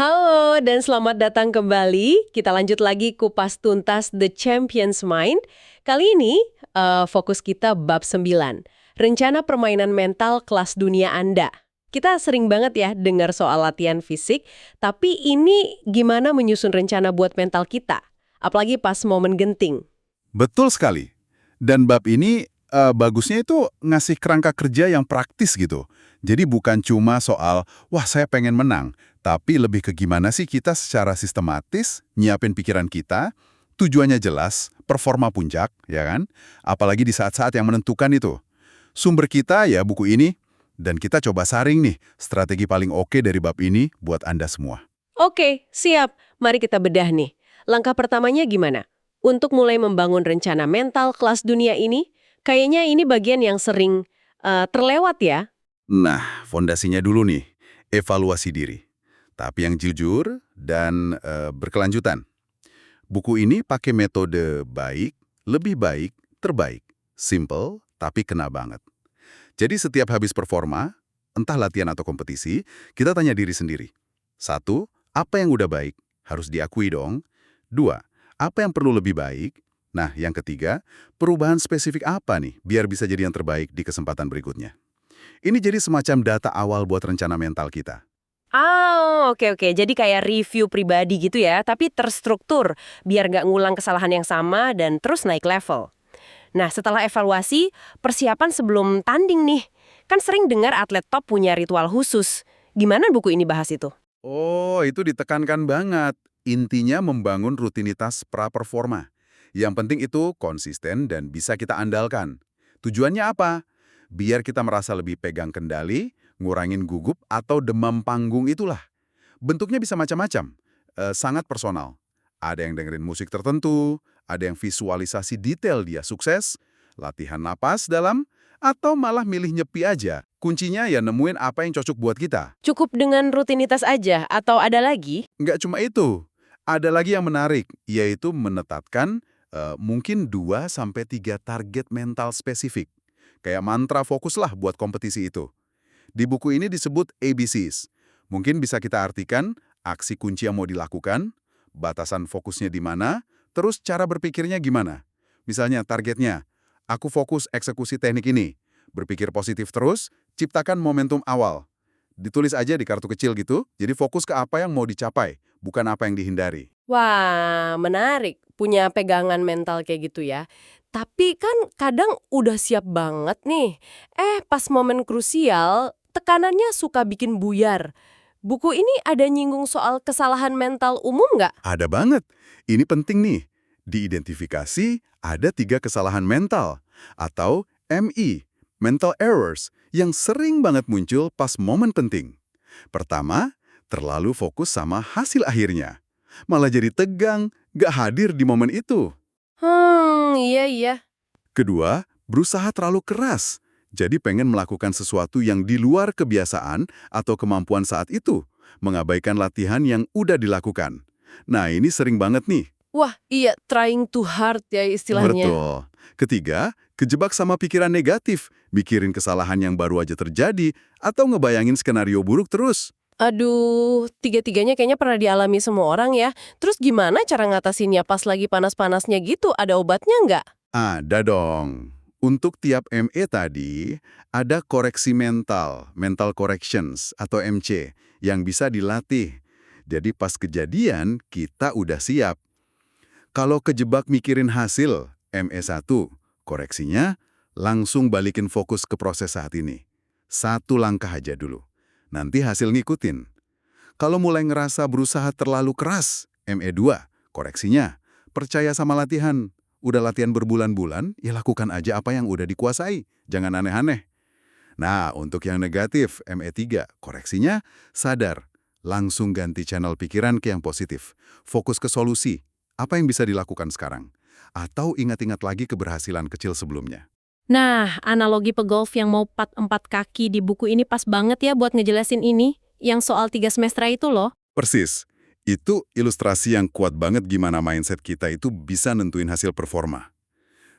Halo dan selamat datang kembali. Kita lanjut lagi kupas tuntas The Champion's Mind. Kali ini fokus kita bab 9, rencana permainan mental kelas dunia Anda. Kita sering banget ya dengar soal latihan fisik, tapi ini gimana menyusun rencana buat mental kita? Apalagi pas momen genting. Betul sekali. Dan bab ini bagusnya itu ngasih kerangka kerja yang praktis gitu. Jadi bukan cuma soal, wah saya pengen menang, tapi lebih ke gimana sih kita secara sistematis nyiapin pikiran kita, tujuannya jelas, performa puncak, ya kan? Apalagi di saat-saat yang menentukan itu. Sumber kita ya buku ini, dan kita coba saring nih strategi paling oke dari bab ini buat Anda semua. Oke, siap. Mari kita bedah nih. Langkah pertamanya gimana? Untuk mulai membangun rencana mental kelas dunia ini, kayaknya ini bagian yang sering terlewat ya. Nah, fondasinya dulu nih, evaluasi diri. Tapi yang jujur dan berkelanjutan. Buku ini pakai metode baik, lebih baik, terbaik. Simple, tapi kena banget. Jadi setiap habis performa, entah latihan atau kompetisi, kita tanya diri sendiri. 1, apa yang udah baik? Harus diakui dong. 2, apa yang perlu lebih baik? Nah, yang ketiga, perubahan spesifik apa nih biar bisa jadi yang terbaik di kesempatan berikutnya? Ini jadi semacam data awal buat rencana mental kita. Oke. Jadi kayak review pribadi gitu ya, tapi terstruktur, biar nggak ngulang kesalahan yang sama dan terus naik level. Nah, setelah evaluasi, persiapan sebelum tanding nih. Kan sering dengar atlet top punya ritual khusus. Gimana buku ini bahas itu? Oh, itu ditekankan banget. Intinya membangun rutinitas pra-performa. Yang penting itu konsisten dan bisa kita andalkan. Tujuannya apa? Biar kita merasa lebih pegang kendali, ngurangin gugup atau demam panggung itulah. Bentuknya bisa macam-macam, sangat personal. Ada yang dengerin musik tertentu, ada yang visualisasi detail dia sukses, latihan napas dalam, atau malah milih nyepi aja. Kuncinya ya nemuin apa yang cocok buat kita. Cukup dengan rutinitas aja atau ada lagi? Nggak cuma itu, ada lagi yang menarik, yaitu menetapkan mungkin 2-3 target mental spesifik. Kayak mantra fokuslah buat kompetisi itu. Di buku ini disebut ABCs. Mungkin bisa kita artikan aksi kunci yang mau dilakukan, batasan fokusnya di mana, terus cara berpikirnya gimana. Misalnya targetnya, aku fokus eksekusi teknik ini. Berpikir positif terus, ciptakan momentum awal. Ditulis aja di kartu kecil gitu, jadi fokus ke apa yang mau dicapai, bukan apa yang dihindari. Wah, menarik. Punya pegangan mental kayak gitu ya. Tapi kan kadang udah siap banget nih. Pas momen krusial, tekanannya suka bikin buyar. Buku ini ada nyinggung soal kesalahan mental umum nggak? Ada banget. Ini penting nih. Diidentifikasi ada 3 kesalahan mental, atau ME, mental errors, yang sering banget muncul pas momen penting. Pertama, terlalu fokus sama hasil akhirnya. Malah jadi tegang, gak hadir di momen itu. Iya. Kedua, berusaha terlalu keras. Jadi pengen melakukan sesuatu yang di luar kebiasaan atau kemampuan saat itu, mengabaikan latihan yang udah dilakukan. Nah, ini sering banget nih. Wah, iya, trying too hard ya istilahnya. Betul. Ketiga, kejebak sama pikiran negatif, mikirin kesalahan yang baru aja terjadi, atau ngebayangin skenario buruk terus. Aduh, tiga-tiganya kayaknya pernah dialami semua orang ya. Terus gimana cara ngatasinnya pas lagi panas-panasnya gitu? Ada obatnya nggak? Ada dong. Untuk tiap ME tadi, ada koreksi mental, mental corrections atau MC, yang bisa dilatih. Jadi pas kejadian, kita udah siap. Kalau kejebak mikirin hasil, ME1, koreksinya, langsung balikin fokus ke proses saat ini. 1 langkah aja dulu. Nanti hasil ngikutin. Kalau mulai ngerasa berusaha terlalu keras, ME2, koreksinya, percaya sama latihan. Udah latihan berbulan-bulan, ya lakukan aja apa yang udah dikuasai. Jangan aneh-aneh. Nah, untuk yang negatif, ME3, koreksinya, sadar. Langsung ganti channel pikiran ke yang positif. Fokus ke solusi. Apa yang bisa dilakukan sekarang? Atau ingat-ingat lagi keberhasilan kecil sebelumnya. Nah, analogi pegolf yang mau pat 4 kaki di buku ini pas banget ya buat ngejelasin ini. Yang soal 3 semester itu loh. Persis. Itu ilustrasi yang kuat banget gimana mindset kita itu bisa nentuin hasil performa.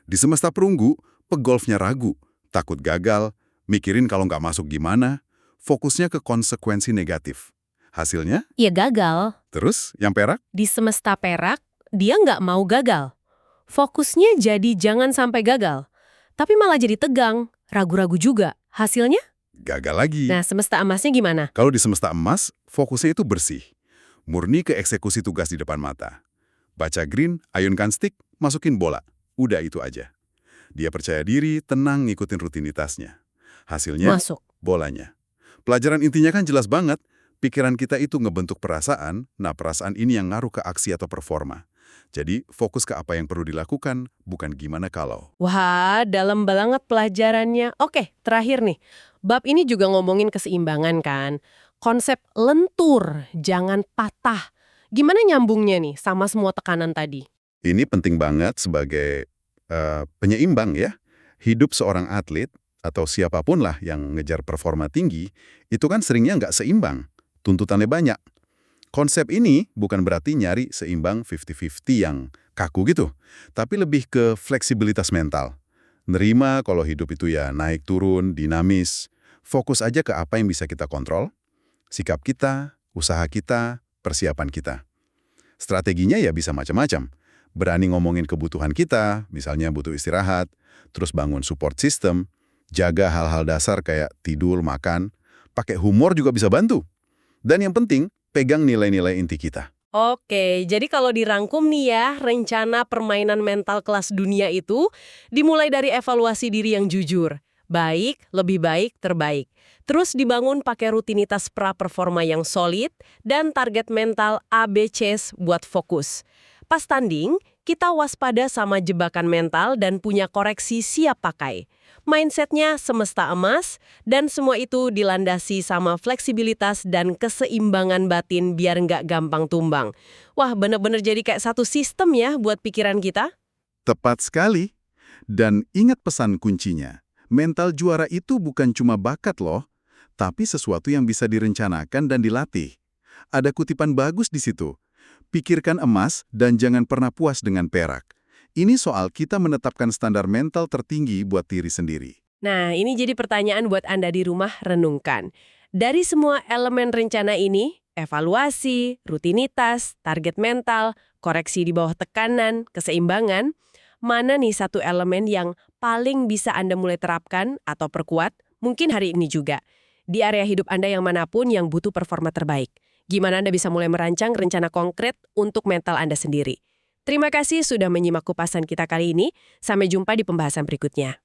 Di semesta perunggu, pegolfnya ragu, takut gagal, mikirin kalau nggak masuk gimana, fokusnya ke konsekuensi negatif. Hasilnya? Ya gagal. Terus yang perak? Di semesta perak, dia nggak mau gagal. Fokusnya jadi jangan sampai gagal. Tapi malah jadi tegang, ragu-ragu juga. Hasilnya? Gagal lagi. Nah, semesta emasnya gimana? Kalau di semesta emas, fokusnya itu bersih. Murni ke eksekusi tugas di depan mata. Baca green, ayunkan stick, masukin bola. Udah itu aja. Dia percaya diri, tenang ngikutin rutinitasnya. Hasilnya, Masuk. bolanya. Pelajaran intinya kan jelas banget. Pikiran kita itu ngebentuk perasaan, nah perasaan ini yang ngaruh ke aksi atau performa. Jadi, fokus ke apa yang perlu dilakukan, bukan gimana kalau. Wah, dalam banget pelajarannya. Oke, terakhir nih. Bab ini juga ngomongin keseimbangan kan. Konsep lentur, jangan patah. Gimana nyambungnya nih sama semua tekanan tadi? Ini penting banget sebagai penyeimbang ya. Hidup seorang atlet, atau siapapun lah yang ngejar performa tinggi, itu kan seringnya nggak seimbang. Tuntutannya banyak. Konsep ini bukan berarti nyari seimbang 50-50 yang kaku gitu, tapi lebih ke fleksibilitas mental. Nerima kalau hidup itu ya naik turun, dinamis. Fokus aja ke apa yang bisa kita kontrol, sikap kita, usaha kita, persiapan kita. Strateginya ya bisa macam-macam. Berani ngomongin kebutuhan kita, misalnya butuh istirahat, terus bangun support system, jaga hal-hal dasar kayak tidur, makan, pakai humor juga bisa bantu. Dan yang penting, pegang nilai-nilai inti kita. Oke, jadi kalau dirangkum nih ya, rencana permainan mental kelas dunia itu dimulai dari evaluasi diri yang jujur. Baik, lebih baik, terbaik. Terus dibangun pakai rutinitas pra-performa yang solid dan target mental ABCs buat fokus. Pas tanding, kita waspada sama jebakan mental dan punya koreksi siap pakai. Mindsetnya semesta emas, dan semua itu dilandasi sama fleksibilitas dan keseimbangan batin biar nggak gampang tumbang. Wah, bener-bener jadi kayak satu sistem ya buat pikiran kita. Tepat sekali. Dan ingat pesan kuncinya, mental juara itu bukan cuma bakat loh, tapi sesuatu yang bisa direncanakan dan dilatih. Ada kutipan bagus di situ. Pikirkan emas dan jangan pernah puas dengan perak. Ini soal kita menetapkan standar mental tertinggi buat diri sendiri. Nah, ini jadi pertanyaan buat Anda di rumah, renungkan. Dari semua elemen rencana ini, evaluasi, rutinitas, target mental, koreksi di bawah tekanan, keseimbangan, mana nih satu elemen yang paling bisa Anda mulai terapkan atau perkuat, mungkin hari ini juga, di area hidup Anda yang manapun yang butuh performa terbaik. Gimana Anda bisa mulai merancang rencana konkret untuk mental Anda sendiri. Terima kasih sudah menyimak kupasan kita kali ini. Sampai jumpa di pembahasan berikutnya.